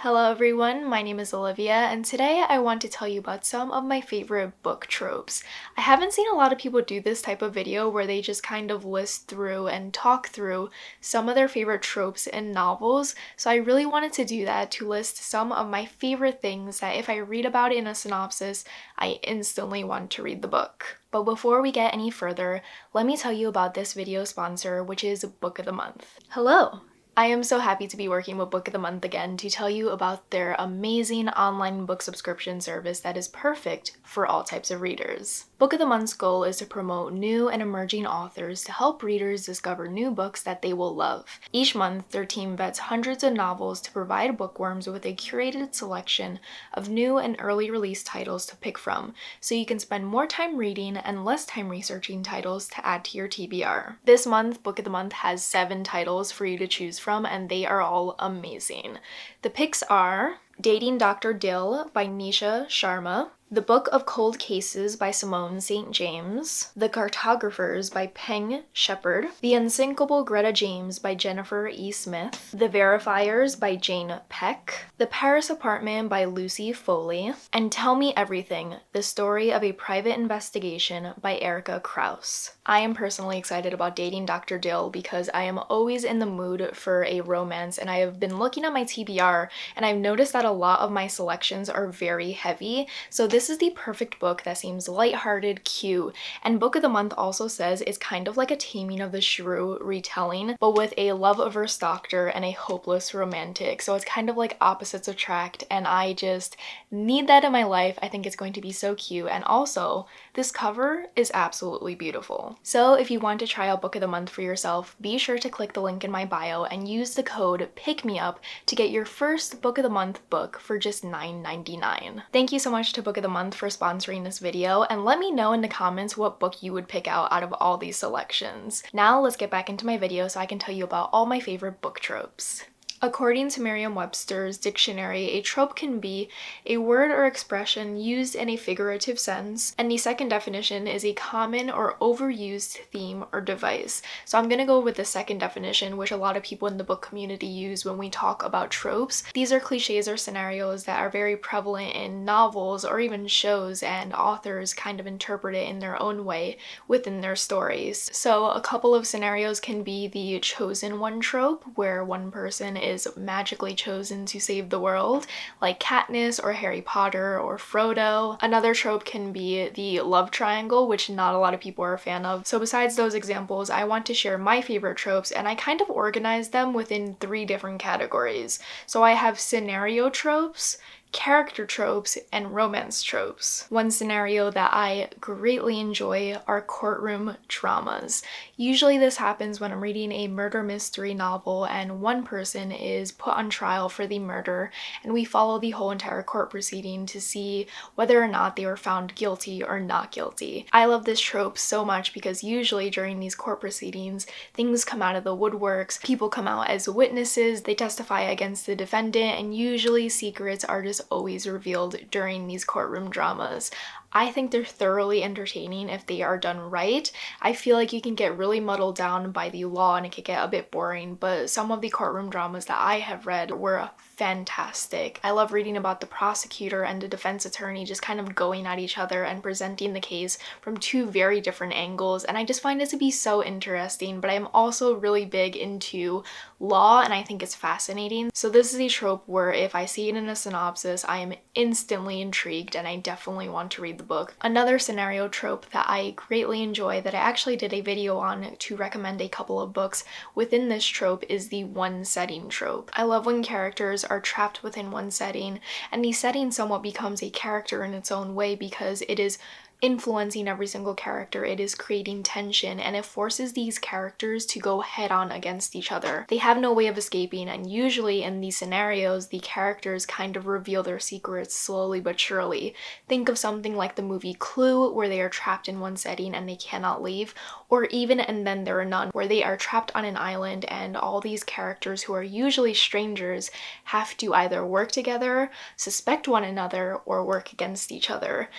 Hello everyone, my name is Olivia, and today I want to tell you about some of my favorite book tropes. I haven't seen a lot of people do this type of video where they just kind of list through and talk through some of their favorite tropes in novels, so I really wanted to do that to list some of my favorite things that if I read about it in a synopsis, I instantly want to read the book. But before we get any further, let me tell you about this video sponsor, which is Book of the Month. Hello! I am so happy to be working with Book of the Month again to tell you about their amazing online book subscription service that is perfect for all types of readers. Book of the Month's goal is to promote new and emerging authors to help readers discover new books that they will love. Each month, their team vets hundreds of novels to provide bookworms with a curated selection of new and early release titles to pick from, so you can spend more time reading and less time researching titles to add to your TBR. This month, Book of the Month has 7 titles for you to choose from, and they are all amazing. The picks are Dating Dr. Dill by Nisha Sharma, The Book of Cold Cases by Simone St. James, The Cartographers by Peng Shepherd, The Unsinkable Greta James by Jennifer E. Smith, The Verifiers by Jane Peck, The Paris Apartment by Lucy Foley, and Tell Me Everything, The Story of a Private Investigation by Erica Krauss. I am personally excited about Dating Dr. Dill because I am always in the mood for a romance, and I have been looking at my TBR and I've noticed that a lot of my selections are very heavy, so this is the perfect book that seems lighthearted, cute, and Book of the Month also says it's kind of like a Taming of the Shrew retelling, but with a love-averse doctor and a hopeless romantic, so it's kind of like opposites attract, and I just need that in my life. I think it's going to be so cute, and also, this cover is absolutely beautiful. So if you want to try out Book of the Month for yourself, be sure to click the link in my bio and use the code PICKMEUP to get your first Book of the Month book for just $9.99. Thank you so much to Book of the Month for sponsoring this video, and let me know in the comments what book you would pick out of all these selections. Now let's get back into my video so I can tell you about all my favorite book tropes. According to Merriam-Webster's dictionary, a trope can be a word or expression used in a figurative sense, and the second definition is a common or overused theme or device. So I'm gonna go with the second definition, which a lot of people in the book community use when we talk about tropes. These are cliches or scenarios that are very prevalent in novels or even shows, and authors kind of interpret it in their own way within their stories. So a couple of scenarios can be the chosen one trope, where one person is magically chosen to save the world, like Katniss or Harry Potter or Frodo. Another trope can be the love triangle, which not a lot of people are a fan of. So besides those examples, I want to share my favorite tropes, and I kind of organize them within 3 different categories. So I have scenario tropes, character tropes, and romance tropes. One scenario that I greatly enjoy are courtroom dramas. Usually this happens when I'm reading a murder mystery novel and one person is put on trial for the murder, and we follow the whole entire court proceeding to see whether or not they were found guilty or not guilty. I love this trope so much because usually during these court proceedings, things come out of the woodworks, people come out as witnesses, they testify against the defendant, and usually secrets are just always revealed during these courtroom dramas. I think they're thoroughly entertaining if they are done right. I feel like you can get really muddled down by the law and it could get a bit boring, but some of the courtroom dramas that I have read were fantastic. I love reading about the prosecutor and the defense attorney just kind of going at each other and presenting the case from 2 very different angles, and I just find it to be so interesting, but I'm also really big into law and I think it's fascinating. So this is a trope where if I see it in a synopsis, I am instantly intrigued and I definitely want to read the book. Another scenario trope that I greatly enjoy that I actually did a video on to recommend a couple of books within this trope is the one setting trope. I love when characters are trapped within one setting, and the setting somewhat becomes a character in its own way because it is influencing every single character, it is creating tension, and it forces these characters to go head on against each other. They have no way of escaping, and usually in these scenarios, the characters kind of reveal their secrets slowly but surely. Think of something like the movie Clue, where they are trapped in one setting and they cannot leave, or even And Then There Are None, where they are trapped on an island and all these characters who are usually strangers have to either work together, suspect one another, or work against each other.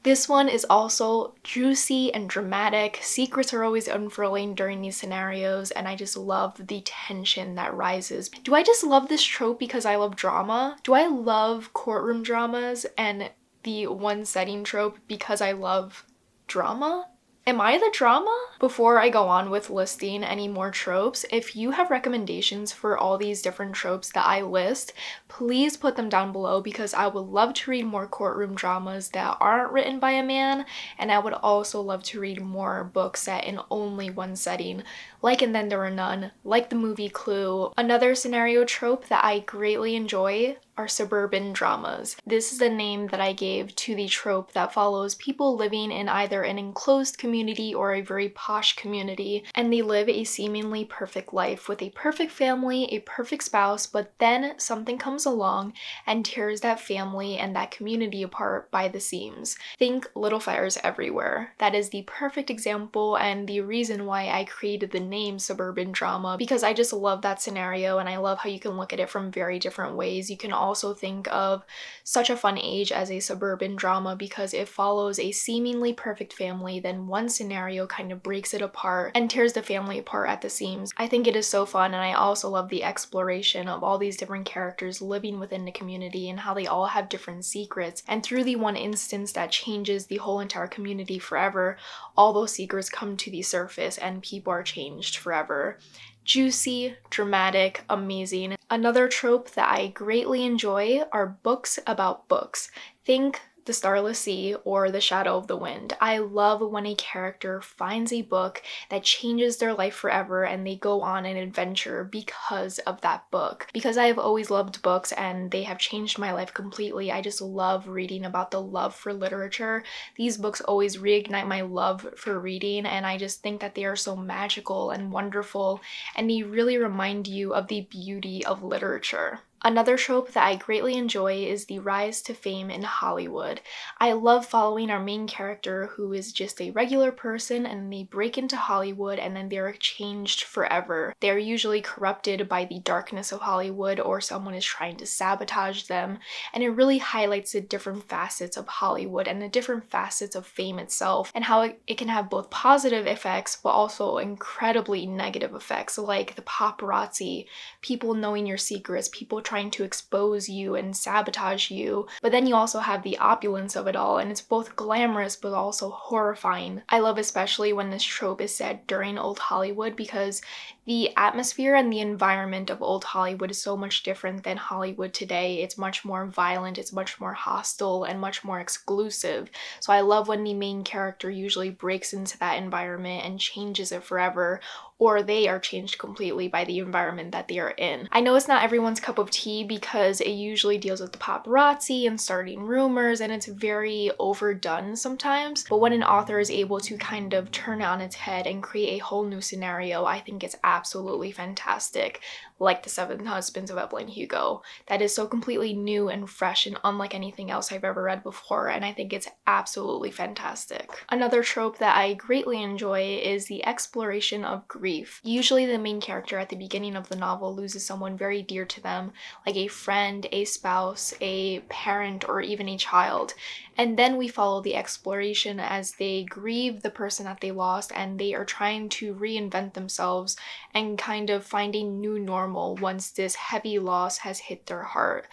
This one is also juicy and dramatic. Secrets are always unfurling during these scenarios, and I just love the tension that rises. Do I just love this trope because I love drama? Do I love courtroom dramas and the one setting trope because I love drama? Am I the drama? Before I go on with listing any more tropes, if you have recommendations for all these different tropes that I list, please put them down below because I would love to read more courtroom dramas that aren't written by a man, and I would also love to read more books set in only one setting, like And Then There Were None, like the movie Clue. Another scenario trope that I greatly enjoy are suburban dramas. This is the name that I gave to the trope that follows people living in either an enclosed community or a very posh community, and they live a seemingly perfect life with a perfect family, a perfect spouse, but then something comes along and tears that family and that community apart by the seams. Think Little Fires Everywhere. That is the perfect example and the reason why I created the name suburban drama, because I just love that scenario and I love how you can look at it from very different ways. You can also think of Such a Fun Age as a suburban drama because it follows a seemingly perfect family, then one scenario kind of breaks it apart and tears the family apart at the seams. I think it is so fun, and I also love the exploration of all these different characters living within the community and how they all have different secrets, and through the one instance that changes the whole entire community forever, all those secrets come to the surface and people are changed forever. Juicy, dramatic, amazing. Another trope that I greatly enjoy are books about books. Think The Starless Sea or The Shadow of the Wind. I love when a character finds a book that changes their life forever and they go on an adventure because of that book. Because I have always loved books and they have changed my life completely, I just love reading about the love for literature. These books always reignite my love for reading, and I just think that they are so magical and wonderful, and they really remind you of the beauty of literature. Another trope that I greatly enjoy is the rise to fame in Hollywood. I love following our main character who is just a regular person and they break into Hollywood and then they're changed forever. They're usually corrupted by the darkness of Hollywood or someone is trying to sabotage them, and it really highlights the different facets of Hollywood and the different facets of fame itself and how it can have both positive effects but also incredibly negative effects, like the paparazzi, people knowing your secrets, people trying to expose you and sabotage you. But then you also have the opulence of it all, and it's both glamorous but also horrifying. I love especially when this trope is set during old Hollywood because the atmosphere and the environment of old Hollywood is so much different than Hollywood today. It's much more violent, it's much more hostile, and much more exclusive. So I love when the main character usually breaks into that environment and changes it forever, or they are changed completely by the environment that they are in. I know it's not everyone's cup of tea because it usually deals with the paparazzi and starting rumors, and it's very overdone sometimes, but when an author is able to kind of turn it on its head and create a whole new scenario, I think it's absolutely fantastic. Like The Seven Husbands of Evelyn Hugo. That is so completely new and fresh and unlike anything else I've ever read before, and I think it's absolutely fantastic. Another trope that I greatly enjoy is the exploration of grief. Usually the main character at the beginning of the novel loses someone very dear to them, like a friend, a spouse, a parent, or even a child. And then we follow the exploration as they grieve the person that they lost and they are trying to reinvent themselves and kind of find a new normal once this heavy loss has hit their heart.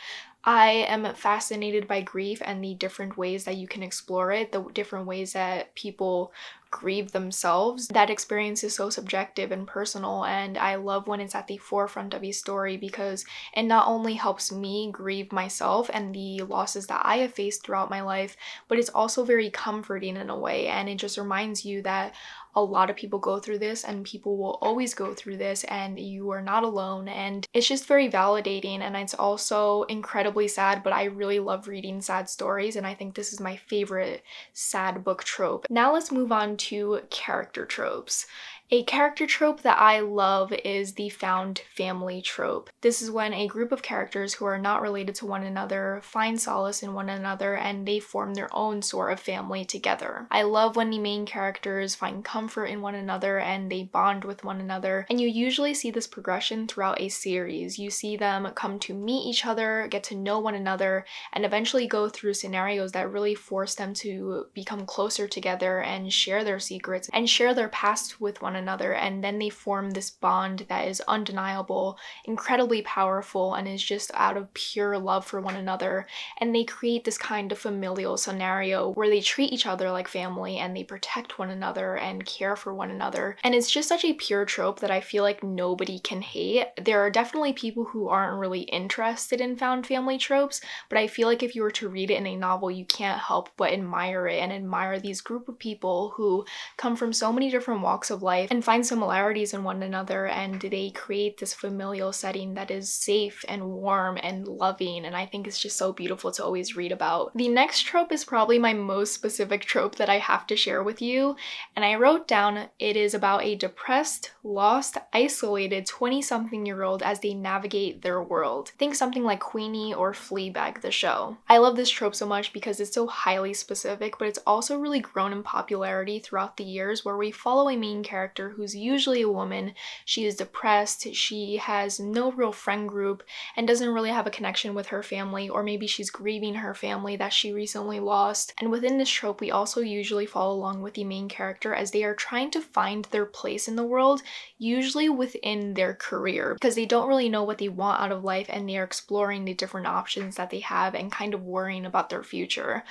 I am fascinated by grief and the different ways that you can explore it, the different ways that people grieve themselves. That experience is so subjective and personal, and I love when it's at the forefront of a story because it not only helps me grieve myself and the losses that I have faced throughout my life, but it's also very comforting in a way, and it just reminds you that a lot of people go through this and people will always go through this and you are not alone, and it's just very validating, and it's also incredibly sad, but I really love reading sad stories and I think this is my favorite sad book trope. Now let's move on to character tropes. A character trope that I love is the found family trope. This is when a group of characters who are not related to one another find solace in one another and they form their own sort of family together. I love when the main characters find comfort in one another and they bond with one another, and you usually see this progression throughout a series. You see them come to meet each other, get to know one another, and eventually go through scenarios that really force them to become closer together and share their secrets and share their past with one another, and then they form this bond that is undeniable, incredibly powerful, and is just out of pure love for one another. And they create this kind of familial scenario where they treat each other like family and they protect one another and care for one another. And it's just such a pure trope that I feel like nobody can hate. There are definitely people who aren't really interested in found family tropes, but I feel like if you were to read it in a novel, you can't help but admire it and admire these group of people who come from so many different walks of life and find similarities in one another, and they create this familial setting that is safe and warm and loving, and I think it's just so beautiful to always read about. The next trope is probably my most specific trope that I have to share with you, and I wrote down it is about a depressed, lost, isolated 20-something-year-old as they navigate their world. Think something like Queenie or Fleabag, the show. I love this trope so much because it's so highly specific, but it's also really grown in popularity throughout the years, where we follow a main character who's usually a woman. She is depressed, she has no real friend group, and doesn't really have a connection with her family, or maybe she's grieving her family that she recently lost. And within this trope, we also usually follow along with the main character as they are trying to find their place in the world, usually within their career, because they don't really know what they want out of life and they are exploring the different options that they have and kind of worrying about their future.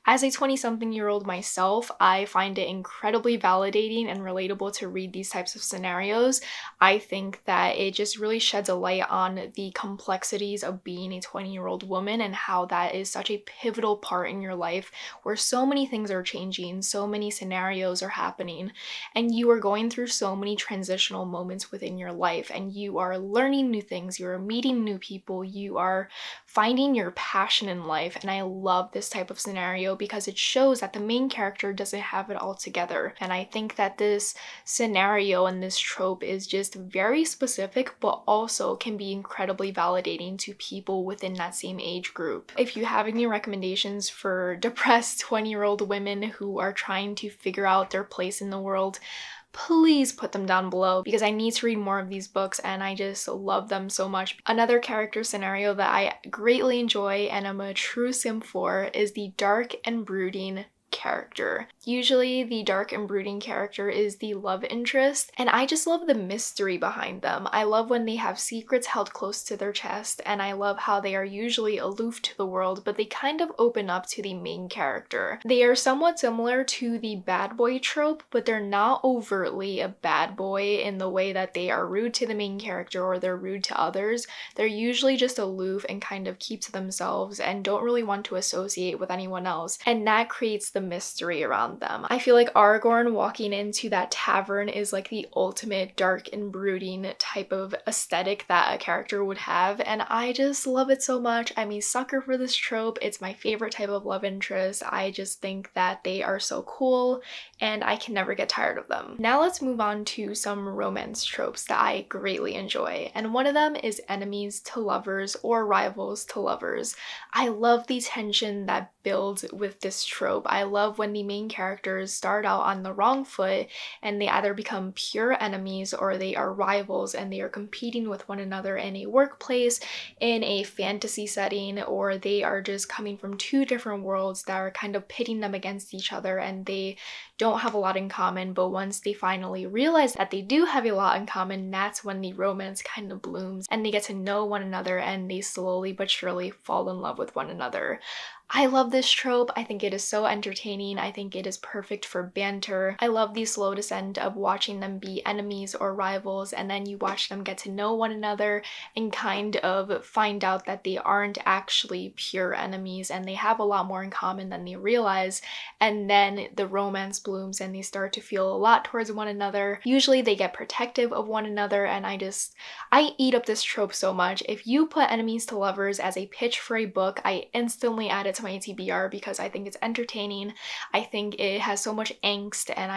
As a 20-something-year-old myself, I find it incredibly validating and relatable to read these types of scenarios. I think that it just really sheds a light on the complexities of being a 20-year-old woman and how that is such a pivotal part in your life where so many things are changing, so many scenarios are happening, and you are going through so many transitional moments within your life, and you are learning new things, you are meeting new people, you are finding your passion in life. And I love this type of scenario because it shows that the main character doesn't have it all together. And I think that this scenario and this trope is just very specific, but also can be incredibly validating to people within that same age group. If you have any recommendations for depressed 20-year-old women who are trying to figure out their place in the world, please put them down below because I need to read more of these books and I just love them so much. Another character scenario that I greatly enjoy and am a true sim for is the dark and brooding character. Usually the dark and brooding character is the love interest, and I just love the mystery behind them. I love when they have secrets held close to their chest, and I love how they are usually aloof to the world, but they kind of open up to the main character. They are somewhat similar to the bad boy trope, but they're not overtly a bad boy in the way that they are rude to the main character or they're rude to others. They're usually just aloof and kind of keep to themselves and don't really want to associate with anyone else, and that creates the mystery around them. I feel like Aragorn walking into that tavern is like the ultimate dark and brooding type of aesthetic that a character would have, and I just love it so much. I'm a sucker for this trope. It's my favorite type of love interest. I just think that they are so cool and I can never get tired of them. Now let's move on to some romance tropes that I greatly enjoy, and one of them is enemies to lovers or rivals to lovers. I love the tension that builds with this trope. I love when the main characters start out on the wrong foot and they either become pure enemies or they are rivals and they are competing with one another in a workplace, in a fantasy setting, or they are just coming from two different worlds that are kind of pitting them against each other and they don't have a lot in common, but once they finally realize that they do have a lot in common, that's when the romance kind of blooms and they get to know one another and they slowly but surely fall in love with one another. I love this trope. I think it is so entertaining. I think it is perfect for banter. I love the slow descent of watching them be enemies or rivals, and then you watch them get to know one another and kind of find out that they aren't actually pure enemies and they have a lot more in common than they realize, and then the romance blooms and they start to feel a lot towards one another. Usually they get protective of one another, and I eat up this trope so much. If you put enemies to lovers as a pitch for a book, I instantly add it to my TBR because I think it's entertaining. I think it has so much angst and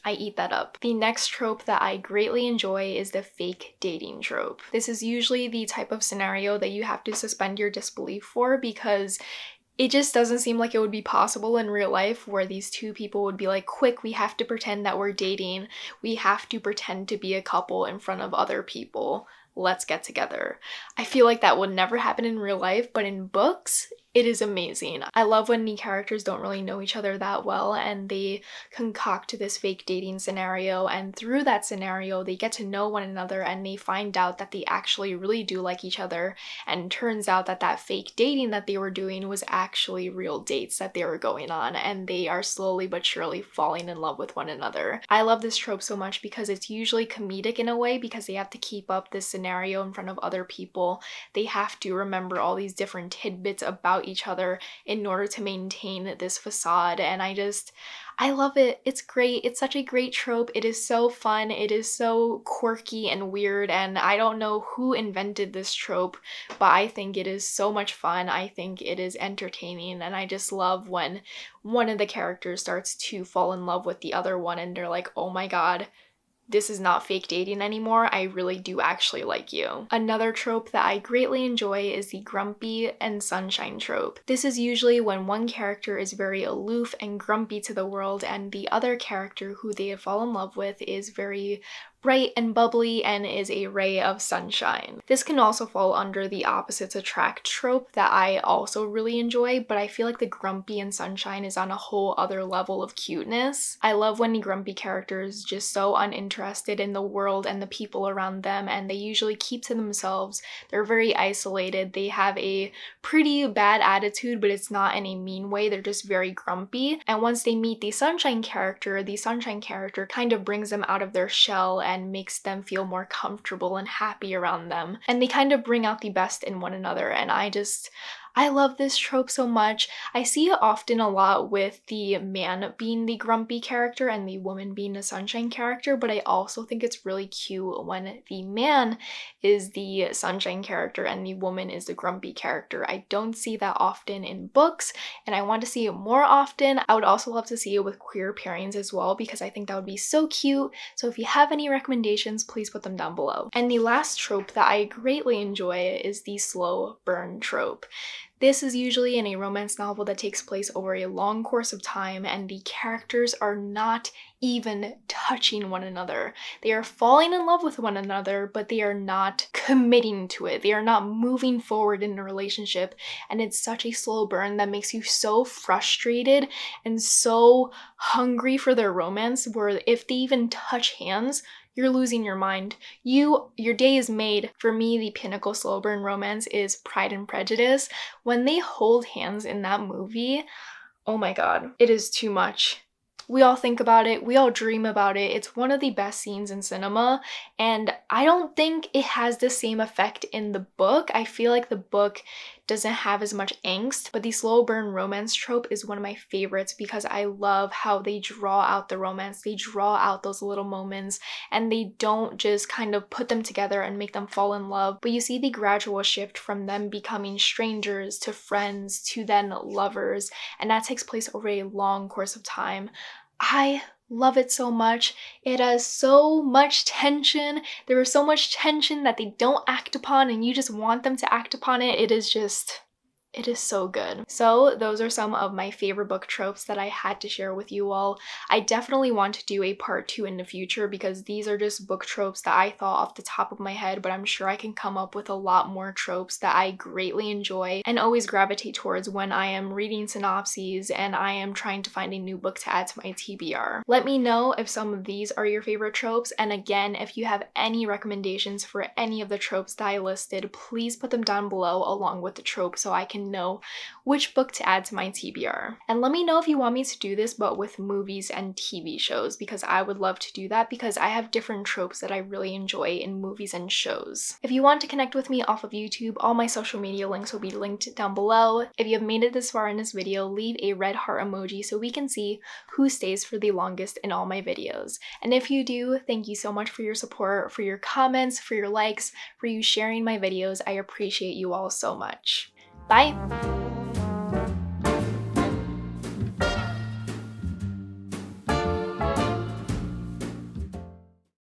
I eat that up. The next trope that I greatly enjoy is the fake dating trope. This is usually the type of scenario that you have to suspend your disbelief for because it just doesn't seem like it would be possible in real life where these two people would be like, quick, we have to pretend that we're dating. We have to pretend to be a couple in front of other people. Let's get together. I feel like that would never happen in real life, but in books, it is amazing. I love when the characters don't really know each other that well and they concoct this fake dating scenario, and through that scenario they get to know one another and they find out that they actually really do like each other, and turns out that that fake dating that they were doing was actually real dates that they were going on, and they are slowly but surely falling in love with one another. I love this trope so much because it's usually comedic in a way because they have to keep up this scenario in front of other people. They have to remember all these different tidbits about each other in order to maintain this facade, and I love it. It's great. It's such a great trope. It is so fun. It is so quirky and weird, and I don't know who invented this trope, but I think it is so much fun. I think it is entertaining, and I just love when one of the characters starts to fall in love with the other one and they're like, oh my god, this is not fake dating anymore, I really do actually like you. Another trope that I greatly enjoy is the grumpy and sunshine trope. This is usually when one character is very aloof and grumpy to the world and the other character who they fall in love with is very bright and bubbly and is a ray of sunshine. This can also fall under the opposites attract trope that I also really enjoy, but I feel like the grumpy and sunshine is on a whole other level of cuteness. I love when the grumpy character is just so uninterested in the world and the people around them, and they usually keep to themselves. They're very isolated. They have a pretty bad attitude, but it's not in a mean way. They're just very grumpy. And once they meet the sunshine character kind of brings them out of their shell and makes them feel more comfortable and happy around them. And they kind of bring out the best in one another, and I love this trope so much. I see it often a lot with the man being the grumpy character and the woman being the sunshine character, but I also think it's really cute when the man is the sunshine character and the woman is the grumpy character. I don't see that often in books, and I want to see it more often. I would also love to see it with queer pairings as well because I think that would be so cute. So if you have any recommendations, please put them down below. And the last trope that I greatly enjoy is the slow burn trope. This is usually in a romance novel that takes place over a long course of time, and the characters are not even touching one another. They are falling in love with one another, but they are not committing to it. They are not moving forward in a relationship, and it's such a slow burn that makes you so frustrated and so hungry for their romance, where if they even touch hands, you're losing your mind. Your day is made. For me, the pinnacle slow burn romance is Pride and Prejudice. When they hold hands in that movie, oh my god, it is too much. We all think about it, we all dream about it. It's one of the best scenes in cinema, and I don't think it has the same effect in the book. I feel like the book doesn't have as much angst, but the slow burn romance trope is one of my favorites because I love how they draw out the romance. They draw out those little moments, and they don't just kind of put them together and make them fall in love, but you see the gradual shift from them becoming strangers to friends to then lovers, and that takes place over a long course of time. I love it so much. It has so much tension. There is so much tension that they don't act upon and you just want them to act upon it. It is so good. So those are some of my favorite book tropes that I had to share with you all. I definitely want to do a part 2 in the future because these are just book tropes that I thought off the top of my head, but I'm sure I can come up with a lot more tropes that I greatly enjoy and always gravitate towards when I am reading synopses and I am trying to find a new book to add to my TBR. Let me know if some of these are your favorite tropes, and again, if you have any recommendations for any of the tropes that I listed, please put them down below along with the trope so I can know which book to add to my TBR. And let me know if you want me to do this but with movies and TV shows, because I would love to do that because I have different tropes that I really enjoy in movies and shows. If you want to connect with me off of YouTube, all my social media links will be linked down below. If you have made it this far in this video, leave a red heart emoji so we can see who stays for the longest in all my videos. And if you do, thank you so much for your support, for your comments, for your likes, for you sharing my videos. I appreciate you all so much. Bye!